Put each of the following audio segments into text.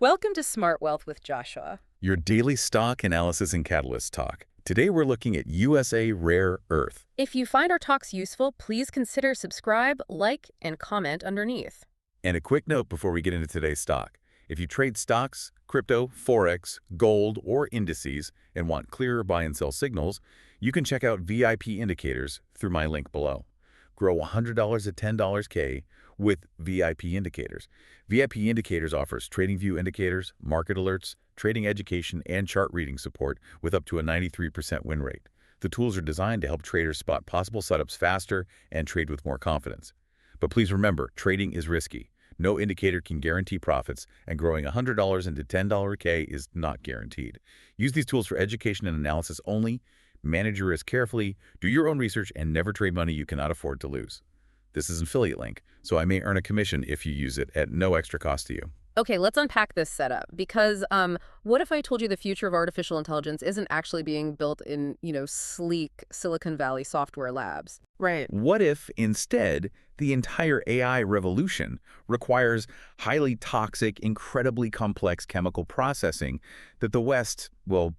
Welcome to Smart Wealth with Joshua. Your daily stock analysis and catalyst talk. Today we're looking at USA Rare Earth. If you find our talks useful, please consider subscribe, like, and comment underneath. And a quick note before we get into today's stock. If you trade stocks, crypto, forex, gold, or indices and want clearer buy and sell signals, you can check out VIP indicators through my link below. Grow $100 at $10K with VIP indicators. VIP indicators offers TradingView indicators, market alerts, trading education, and chart reading support with up to a 93% win rate. The tools are designed to help traders spot possible setups faster and trade with more confidence. But please remember, trading is risky. No indicator can guarantee profits, and growing $100 into $10K is not guaranteed. Use these tools for education and analysis only. Manage your risk carefully, do your own research, and never trade money you cannot afford to lose. This is an affiliate link, so I may earn a commission if you use it at no extra cost to you. Okay, let's unpack this setup because what if I told you the future of artificial intelligence isn't actually being built in, sleek Silicon Valley software labs? Right. What if, instead, the entire AI revolution requires highly toxic, incredibly complex chemical processing that the West, well,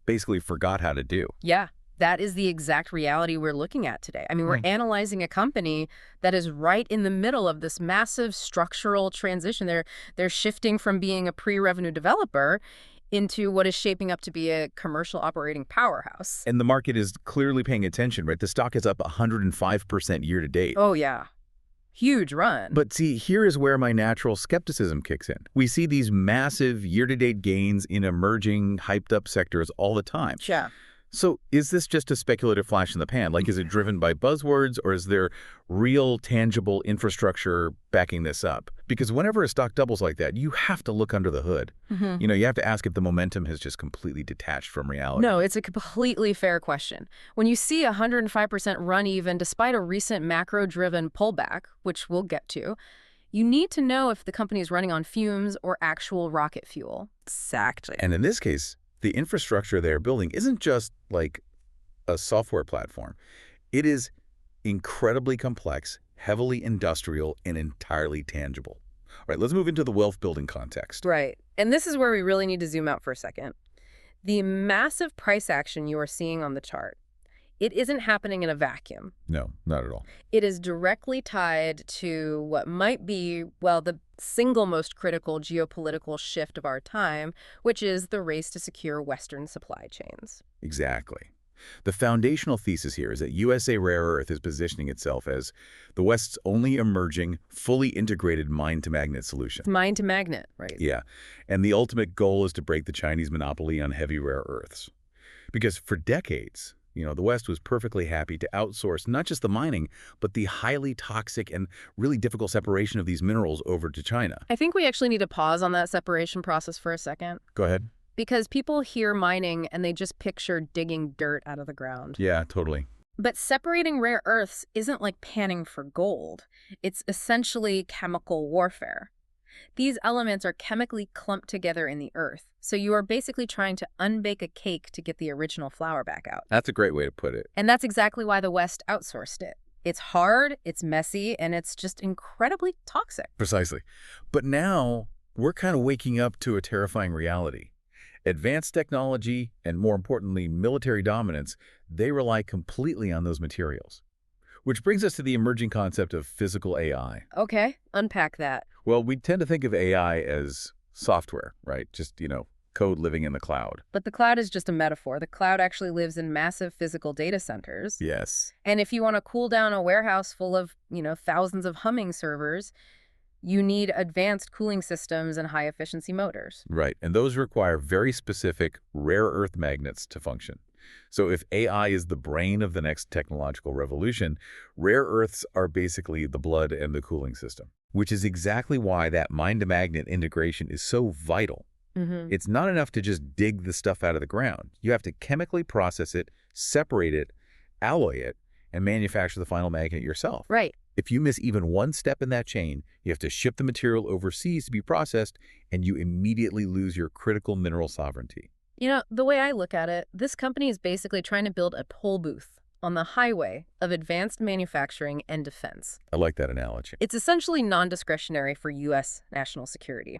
basically forgot how to do? Yeah, that is the exact reality we're looking at today. I mean, we're analyzing a company that is right in the middle of this massive structural transition. They're shifting from being a pre-revenue developer into what is shaping up to be a commercial operating powerhouse. And the market is clearly paying attention, right? The stock is up 105% year to date. Oh, yeah. Huge run. But see, here is where my natural skepticism kicks in. We see these massive year-to-date gains in emerging, hyped-up sectors all the time. Yeah. So is this just a speculative flash in the pan? Like, is it driven by buzzwords, or is there real, tangible infrastructure backing this up? Because whenever a stock doubles like that, you have to look under the hood. You have to ask if the momentum has just completely detached from reality. No, it's a completely fair question. When you see a 105% run even despite a recent macro-driven pullback, which we'll get to, you need to know if the company is running on fumes or actual rocket fuel. Exactly. And in this case, the infrastructure they're building isn't just like a software platform. It is incredibly complex, heavily industrial, and entirely tangible. All right, let's move into the wealth building context. Right. And this is where we really need to zoom out for a second. The massive price action you are seeing on the chart, it isn't happening in a vacuum. No, not at all. It is directly tied to what might be, well, the single most critical geopolitical shift of our time, which is the race to secure Western supply chains. Exactly. The foundational thesis here is that USA Rare Earth is positioning itself as the West's only emerging, fully integrated mine-to-magnet solution. Mine-to-magnet, right? Yeah, and the ultimate goal is to break the Chinese monopoly on heavy rare earths. Because for decades, the West was perfectly happy to outsource not just the mining, but the highly toxic and really difficult separation of these minerals over to China. I think we actually need to pause on that separation process for a second. Go ahead. Because people hear mining and they just picture digging dirt out of the ground. Yeah, totally. But separating rare earths isn't like panning for gold. It's essentially chemical warfare. These elements are chemically clumped together in the earth, so you are basically trying to unbake a cake to get the original flour back out. That's a great way to put it. And that's exactly why the West outsourced it. It's hard, it's messy, and it's just incredibly toxic. Precisely. But now we're kind of waking up to a terrifying reality. Advanced technology, and more importantly, military dominance, they rely completely on those materials. Which brings us to the emerging concept of physical AI. Okay, unpack that. Well, we tend to think of AI as software, right? Just, code living in the cloud. But the cloud is just a metaphor. The cloud actually lives in massive physical data centers. Yes. And if you want to cool down a warehouse full of, thousands of humming servers, you need advanced cooling systems and high-efficiency motors. Right, and those require very specific rare earth magnets to function. So if AI is the brain of the next technological revolution, rare earths are basically the blood and the cooling system, which is exactly why that mine-to-magnet integration is so vital. It's not enough to just dig the stuff out of the ground. You have to chemically process it, separate it, alloy it, and manufacture the final magnet yourself. Right. If you miss even one step in that chain, you have to ship the material overseas to be processed, and you immediately lose your critical mineral sovereignty. The way I look at it, this company is basically trying to build a toll booth on the highway of advanced manufacturing and defense. I like that analogy. It's essentially non-discretionary for U.S. national security.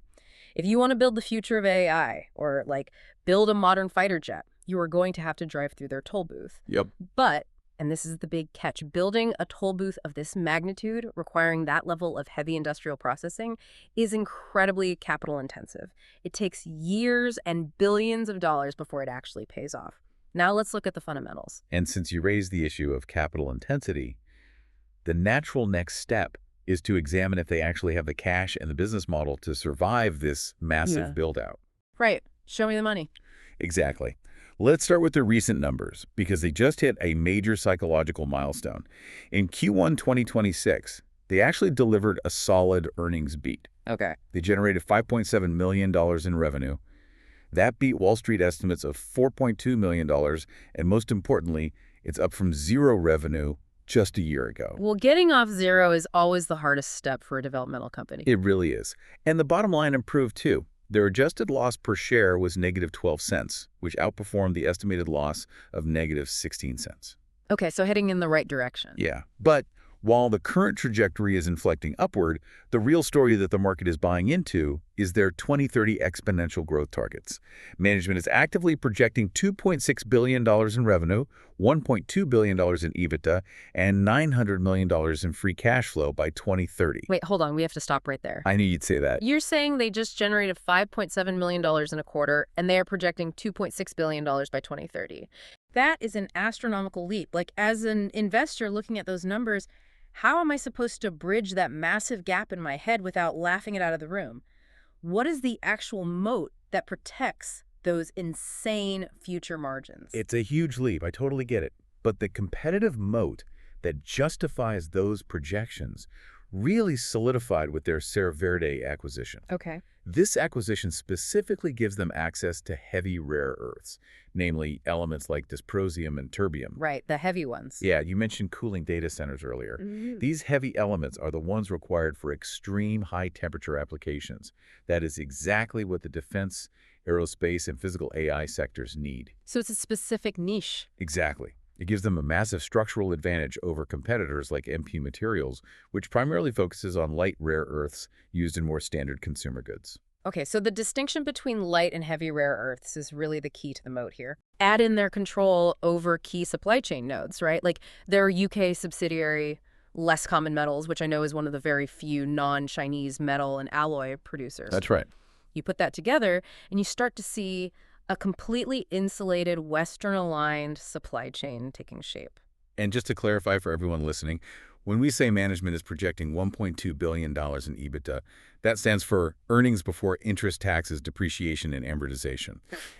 If you want to build the future of AI or like build a modern fighter jet, you are going to have to drive through their toll booth. Yep. But, and this is the big catch, building a toll booth of this magnitude, requiring that level of heavy industrial processing, is incredibly capital intensive. It takes years and billions of dollars before it actually pays off. Now let's look at the fundamentals. And since you raised the issue of capital intensity, the natural next step is to examine if they actually have the cash and the business model to survive this massive build-out. Right. Show me the money. Exactly. Let's start with the recent numbers, because they just hit a major psychological milestone. In Q1 2026, they actually delivered a solid earnings beat. Okay. They generated $5.7 million in revenue. That beat Wall Street estimates of $4.2 million, and most importantly, it's up from zero revenue just a year ago. Well, getting off zero is always the hardest step for a developmental company. It really is. And the bottom line improved too. Their adjusted loss per share was negative 12 cents, which outperformed the estimated loss of negative 16 cents. Okay, so heading in the right direction. Yeah, but while the current trajectory is inflecting upward, the real story that the market is buying into is their 2030 exponential growth targets. Management is actively projecting $2.6 billion in revenue, $1.2 billion in EBITDA, and $900 million in free cash flow by 2030. Wait, hold on. We have to stop right there. I knew you'd say that. You're saying they just generated $5.7 million in a quarter, and they are projecting $2.6 billion by 2030. That is an astronomical leap. Like, as an investor looking at those numbers, how am I supposed to bridge that massive gap in my head without laughing it out of the room? What is the actual moat that protects those insane future margins? It's a huge leap. I totally get it. But the competitive moat that justifies those projections really solidified with their Cerro Verde acquisition. Okay. This acquisition specifically gives them access to heavy rare earths, namely elements like dysprosium and terbium. Right, the heavy ones. Yeah, you mentioned cooling data centers earlier. These heavy elements are the ones required for extreme high-temperature applications. That is exactly what the defense, aerospace, and physical AI sectors need. So it's a specific niche. Exactly. It gives them a massive structural advantage over competitors like MP Materials, which primarily focuses on light rare earths used in more standard consumer goods. Okay, so the distinction between light and heavy rare earths is really the key to the moat here. Add in their control over key supply chain nodes, right? Like their UK subsidiary, Less Common Metals, which I know is one of the very few non-Chinese metal and alloy producers. That's right. You put that together, and you start to see a completely insulated, Western-aligned supply chain taking shape. And just to clarify for everyone listening, when we say management is projecting $1.2 billion in EBITDA, that stands for earnings before interest, taxes, depreciation, and amortization.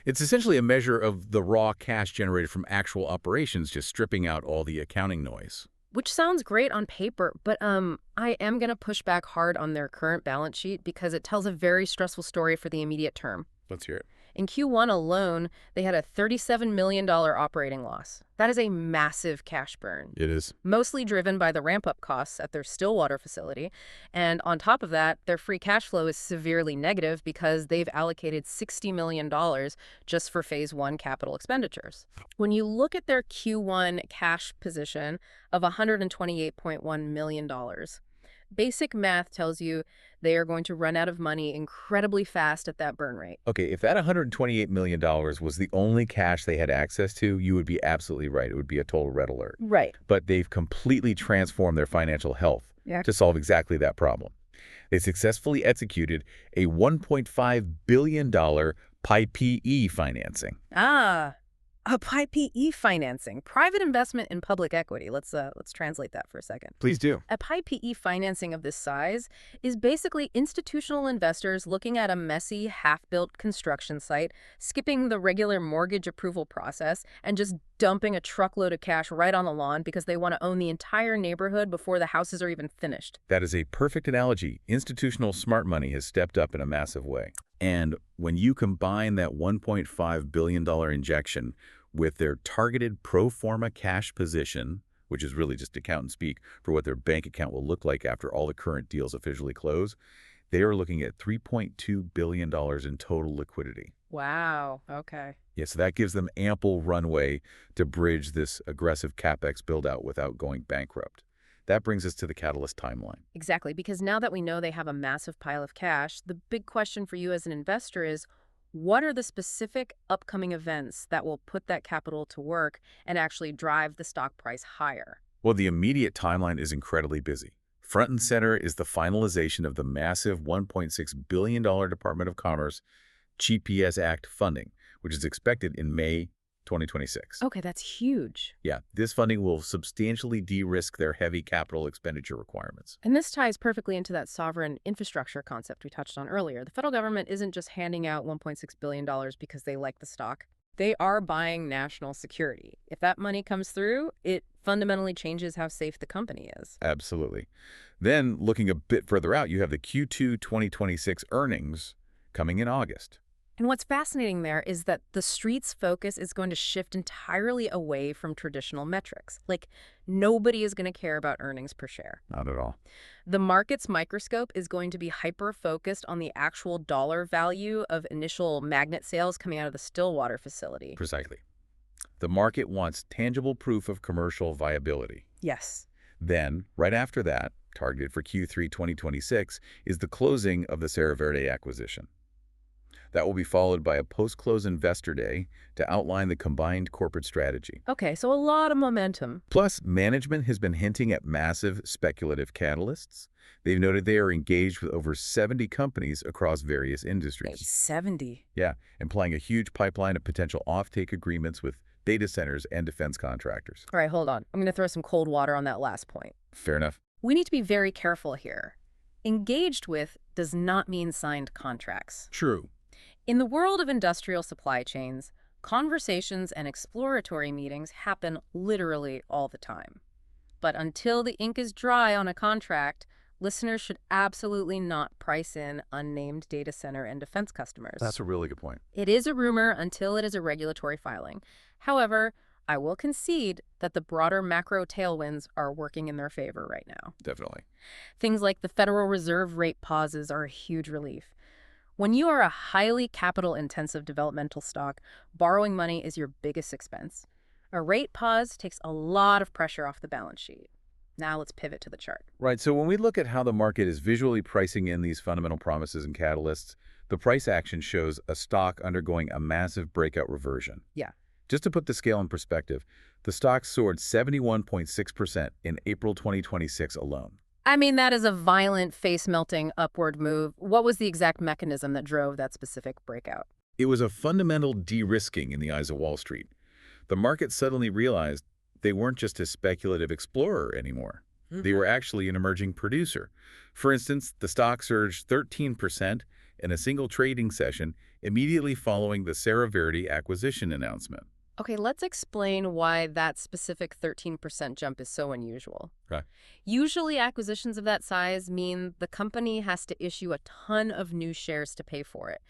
It's essentially a measure of the raw cash generated from actual operations, just stripping out all the accounting noise. Which sounds great on paper, but I am going to push back hard on their current balance sheet because it tells a very stressful story for the immediate term. Let's hear it. In Q1 alone, they had a $37 million operating loss. That is a massive cash burn. It is. Mostly driven by the ramp-up costs at their Stillwater facility. And on top of that, their free cash flow is severely negative because they've allocated $60 million just for phase one capital expenditures. When you look at their Q1 cash position of $128.1 million, basic math tells you they are going to run out of money incredibly fast at that burn rate. Okay, if that $128 million was the only cash they had access to, you would be absolutely right. It would be a total red alert. Right. But they've completely transformed their financial health to solve exactly that problem. They successfully executed a $1.5 billion PIPE financing. A PIPE financing, private investment in public equity. Let's translate that for a second. Please do. A PIPE financing of this size is basically institutional investors looking at a messy, half-built construction site, skipping the regular mortgage approval process, and just dumping a truckload of cash right on the lawn because they want to own the entire neighborhood before the houses are even finished. That is a perfect analogy. Institutional smart money has stepped up in a massive way. And when you combine that $1.5 billion injection with their targeted pro forma cash position, which is really just accountant speak for what their bank account will look like after all the current deals officially close, they are looking at $3.2 billion in total liquidity. Wow. Okay. Yeah, so that gives them ample runway to bridge this aggressive CapEx build-out without going bankrupt. That brings us to the catalyst timeline. Exactly, because now that we know they have a massive pile of cash, the big question for you as an investor is, what are the specific upcoming events that will put that capital to work and actually drive the stock price higher? Well, the immediate timeline is incredibly busy. Front and center is the finalization of the massive $1.6 billion Department of Commerce GPS Act funding, which is expected in May 2026. Okay, that's huge. Yeah, this funding will substantially de-risk their heavy capital expenditure requirements. And this ties perfectly into that sovereign infrastructure concept we touched on earlier. The federal government isn't just handing out $1.6 billion because they like the stock. They are buying national security. If that money comes through, it fundamentally changes how safe the company is. Absolutely. Then, looking a bit further out, you have the Q2 2026 earnings coming in August. And what's fascinating there is that the street's focus is going to shift entirely away from traditional metrics. Like, nobody is going to care about earnings per share. Not at all. The market's microscope is going to be hyper-focused on the actual dollar value of initial magnet sales coming out of the Stillwater facility. Precisely. The market wants tangible proof of commercial viability. Yes. Then, right after that, targeted for Q3 2026, is the closing of the Cerro Verde acquisition. That will be followed by a post-close investor day to outline the combined corporate strategy. Okay, so a lot of momentum. Plus, management has been hinting at massive speculative catalysts. They've noted they are engaged with over 70 companies across various industries. Wait, 70? Yeah, implying a huge pipeline of potential offtake agreements with data centers and defense contractors. All right, hold on. I'm going to throw some cold water on that last point. Fair enough. We need to be very careful here. Engaged with does not mean signed contracts. True. In the world of industrial supply chains, conversations and exploratory meetings happen literally all the time. But until the ink is dry on a contract, listeners should absolutely not price in unnamed data center and defense customers. That's a really good point. It is a rumor until it is a regulatory filing. However, I will concede that the broader macro tailwinds are working in their favor right now. Definitely. Things like the Federal Reserve rate pauses are a huge relief. When you are a highly capital-intensive developmental stock, borrowing money is your biggest expense. A rate pause takes a lot of pressure off the balance sheet. Now let's pivot to the chart. Right, so when we look at how the market is visually pricing in these fundamental promises and catalysts, the price action shows a stock undergoing a massive breakout reversion. Yeah. Just to put the scale in perspective, the stock soared 71.6% in April 2026 alone. I mean, that is a violent, face-melting upward move. What was the exact mechanism that drove that specific breakout? It was a fundamental de-risking in the eyes of Wall Street. The market suddenly realized they weren't just a speculative explorer anymore. They were actually an emerging producer. For instance, the stock surged 13% in a single trading session immediately following the Cerro Verde acquisition announcement. Okay, let's explain why that specific 13% jump is so unusual. Okay. Usually, acquisitions of that size mean the company has to issue a ton of new shares to pay for it.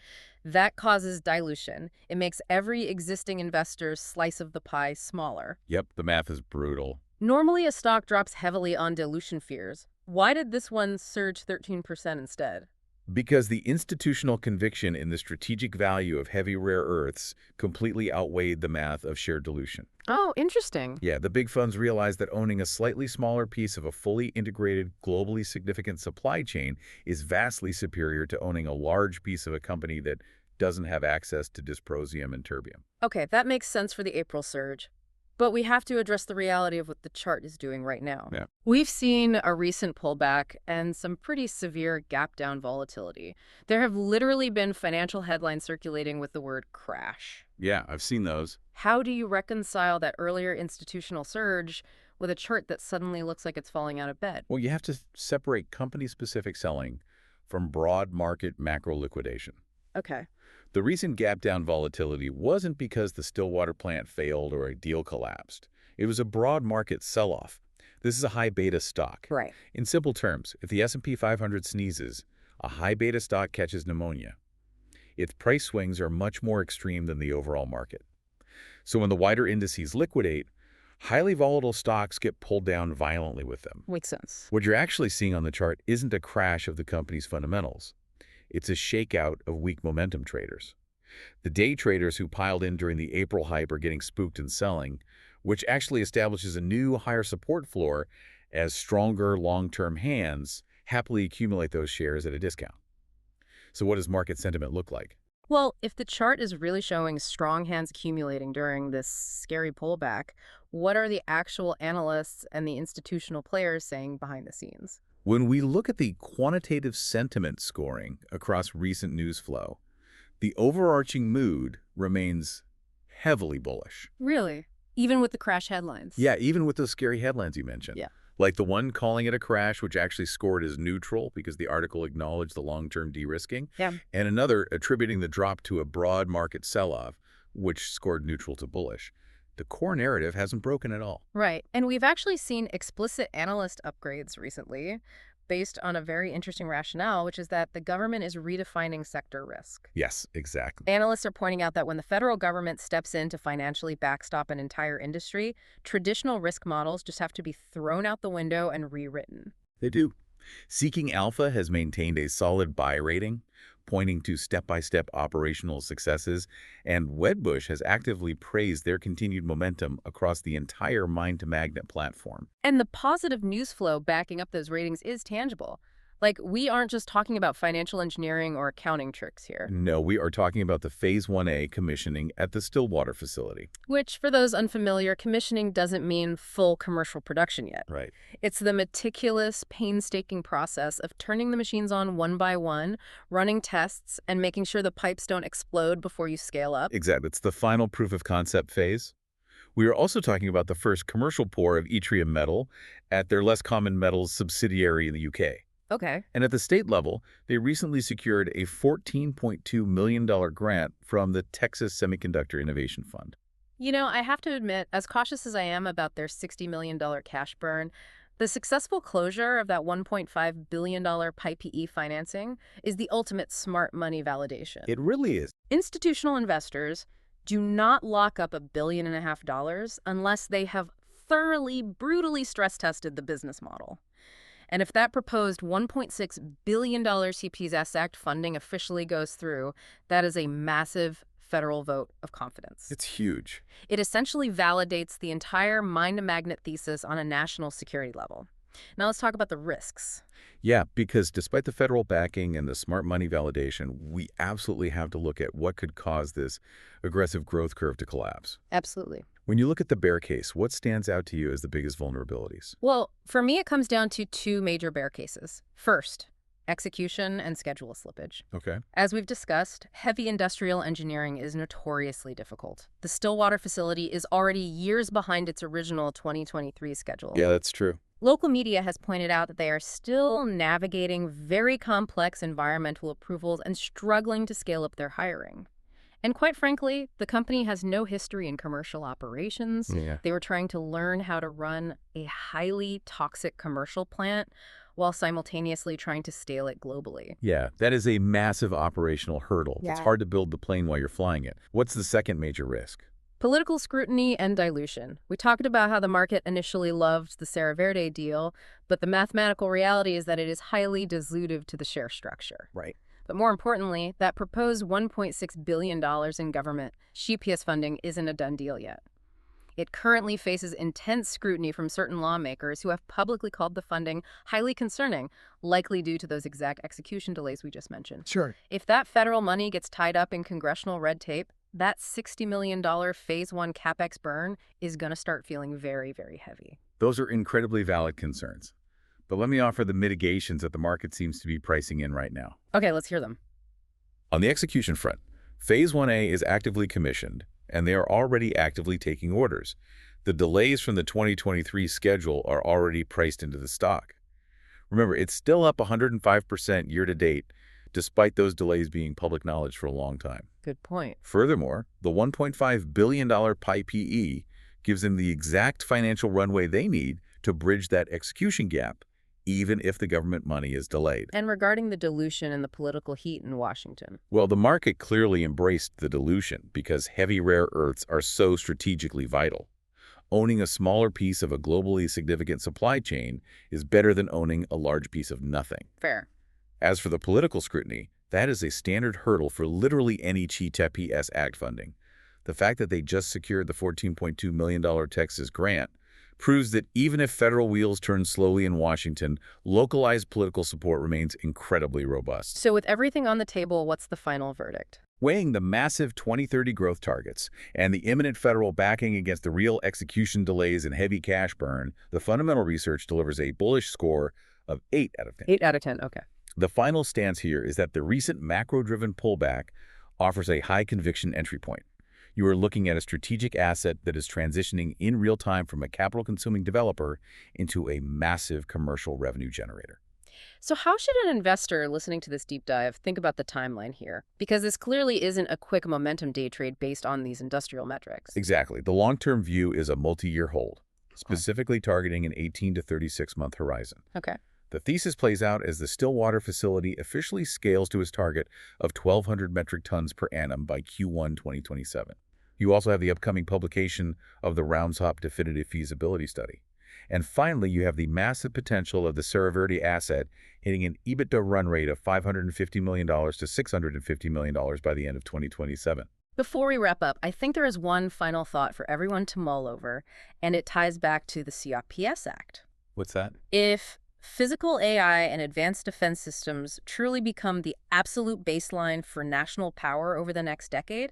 That causes dilution. It makes every existing investor's slice of the pie smaller. Yep, the math is brutal. Normally, a stock drops heavily on dilution fears. Why did this one surge 13% instead? Because the institutional conviction in the strategic value of heavy rare earths completely outweighed the math of share dilution. Oh, interesting. Yeah, the big funds realized that owning a slightly smaller piece of a fully integrated, globally significant supply chain is vastly superior to owning a large piece of a company that doesn't have access to dysprosium and terbium. Okay, that makes sense for the April surge. But we have to address the reality of what the chart is doing right now. Yeah. We've seen a recent pullback and some pretty severe gap-down volatility. There have literally been financial headlines circulating with the word crash. Yeah, I've seen those. How do you reconcile that earlier institutional surge with a chart that suddenly looks like it's falling out of bed? Well, you have to separate company-specific selling from broad market macro liquidation. Okay. The recent gap-down volatility wasn't because the Stillwater plant failed or a deal collapsed. It was a broad market sell-off. This is a high beta stock. Right. In simple terms, if the S&P 500 sneezes, a high beta stock catches pneumonia. Its price swings are much more extreme than the overall market. So when the wider indices liquidate, highly volatile stocks get pulled down violently with them. Makes sense. What you're actually seeing on the chart isn't a crash of the company's fundamentals. It's a shakeout of weak momentum traders. The day traders who piled in during the April hype are getting spooked and selling, which actually establishes a new higher support floor as stronger long-term hands happily accumulate those shares at a discount. So what does market sentiment look like? Well, if the chart is really showing strong hands accumulating during this scary pullback, what are the actual analysts and the institutional players saying behind the scenes? When we look at the quantitative sentiment scoring across recent news flow, the overarching mood remains heavily bullish. Really? Even with the crash headlines? Yeah, even with those scary headlines you mentioned. Yeah. Like the one calling it a crash, which actually scored as neutral because the article acknowledged the long-term de-risking, Yeah. and another attributing the drop to a broad market sell-off, which scored neutral to bullish. The core narrative hasn't broken at all. Right. And we've actually seen explicit analyst upgrades recently based on a very interesting rationale, which is that the government is redefining sector risk. Yes, exactly. Analysts are pointing out that when the federal government steps in to financially backstop an entire industry, traditional risk models just have to be thrown out the window and rewritten. They do. Seeking Alpha has maintained a solid buy rating, pointing to step-by-step operational successes, and Wedbush has actively praised their continued momentum across the entire Mine-to-Magnet platform. And the positive news flow backing up those ratings is tangible. Like, we aren't just talking about financial engineering or accounting tricks here. No, we are talking about the Phase 1A commissioning at the Stillwater facility. Which, for those unfamiliar, commissioning doesn't mean full commercial production yet. Right. It's the meticulous, painstaking process of turning the machines on one by one, running tests, and making sure the pipes don't explode before you scale up. Exactly. It's the final proof of concept phase. We are also talking about the first commercial pour of yttrium metal at their Less Common Metals subsidiary in the UK. Okay. And at the state level, they recently secured a $14.2 million grant from the Texas Semiconductor Innovation Fund. You know, I have to admit, as cautious as I am about their $60 million cash burn, the successful closure of that $1.5 billion PIPE financing is the ultimate smart money validation. It really is. Institutional investors do not lock up $1.5 billion unless they have thoroughly, brutally stress-tested the business model. And if that proposed $1.6 billion CPS Act funding officially goes through, that is a massive federal vote of confidence. It's huge. It essentially validates the entire mine-to-magnet thesis on a national security level. Now let's talk about the risks. Yeah, because despite the federal backing and the smart money validation, we absolutely have to look at what could cause this aggressive growth curve to collapse. Absolutely. When you look at the bear case, what stands out to you as the biggest vulnerabilities? Well, for me, it comes down to two major bear cases. First, execution and schedule slippage. Okay. As we've discussed, heavy industrial engineering is notoriously difficult. The Stillwater facility is already years behind its original 2023 schedule. Yeah, that's true. Local media has pointed out that they are still navigating very complex environmental approvals and struggling to scale up their hiring. And quite frankly, the company has no history in commercial operations. Yeah. They were trying to learn how to run a highly toxic commercial plant while simultaneously trying to scale it globally. Yeah, that is a massive operational hurdle. It's Yeah. hard to build the plane while you're flying it. What's the second major risk? Political scrutiny and dilution. We talked about how the market initially loved the Serra Verde deal, but the mathematical reality is that it is highly dilutive to the share structure. Right. But more importantly, that proposed $1.6 billion in government CPS funding isn't a done deal yet. It currently faces intense scrutiny from certain lawmakers who have publicly called the funding highly concerning, likely due to those exact execution delays we just mentioned. Sure. If that federal money gets tied up in congressional red tape, that $60 million Phase 1 CapEx burn is going to start feeling very, very heavy. Those are incredibly valid concerns. But let me offer the mitigations that the market seems to be pricing in right now. Okay, let's hear them. On the execution front, Phase 1A is actively commissioned, and they are already actively taking orders. The delays from the 2023 schedule are already priced into the stock. Remember, it's still up 105% year-to-date, despite those delays being public knowledge for a long time. Good point. Furthermore, the $1.5 billion PIPE gives them the exact financial runway they need to bridge that execution gap, even if the government money is delayed. And regarding the dilution and the political heat in Washington. Well, the market clearly embraced the dilution because heavy rare earths are so strategically vital. Owning a smaller piece of a globally significant supply chain is better than owning a large piece of nothing. Fair. As for the political scrutiny, that is a standard hurdle for literally any CPS Act funding. The fact that they just secured the $14.2 million Texas grant proves that even if federal wheels turn slowly in Washington, localized political support remains incredibly robust. So with everything on the table, what's the final verdict? Weighing the massive 2030 growth targets and the imminent federal backing against the real execution delays and heavy cash burn, the fundamental research delivers a bullish score of 8 out of 10. 8 out of 10, okay. The final stance here is that the recent macro-driven pullback offers a high-conviction entry point. You are looking at a strategic asset that is transitioning in real time from a capital-consuming developer into a massive commercial revenue generator. So how should an investor listening to this deep dive think about the timeline here? Because this clearly isn't a quick momentum day trade based on these industrial metrics. Exactly. The long-term view is a multi-year hold, specifically targeting an 18 to 36-month horizon. Okay. The thesis plays out as the Stillwater facility officially scales to its target of 1,200 metric tons per annum by Q1 2027. You also have the upcoming publication of the Rounds Hop definitive feasibility study. And finally, you have the massive potential of the Cerro Verde asset hitting an EBITDA run rate of $550 million to $650 million by the end of 2027. Before we wrap up, I think there is one final thought for everyone to mull over, and it ties back to the CRPS Act. What's that? If physical AI and advanced defense systems truly become the absolute baseline for national power over the next decade,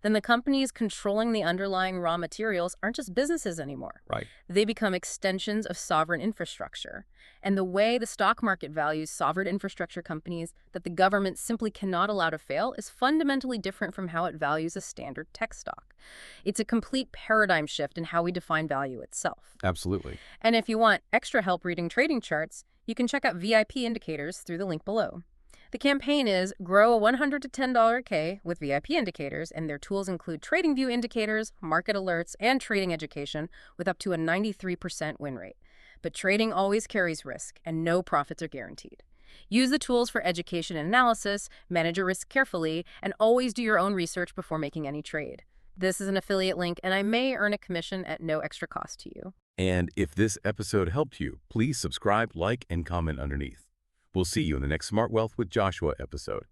then the companies controlling the underlying raw materials aren't just businesses anymore. Right. They become extensions of sovereign infrastructure. And the way the stock market values sovereign infrastructure companies that the government simply cannot allow to fail is fundamentally different from how it values a standard tech stock. It's a complete paradigm shift in how we define value itself. Absolutely. And if you want extra help reading trading charts, you can check out VIP indicators through the link below. The campaign is Grow a $100 to $10 K with VIP indicators, and their tools include TradingView indicators, market alerts, and trading education with up to a 93% win rate. But trading always carries risk, and no profits are guaranteed. Use the tools for education and analysis, manage your risk carefully, and always do your own research before making any trade. This is an affiliate link, and I may earn a commission at no extra cost to you. And if this episode helped you, please subscribe, like, and comment underneath. We'll see you in the next Smart Wealth with Joshua episode.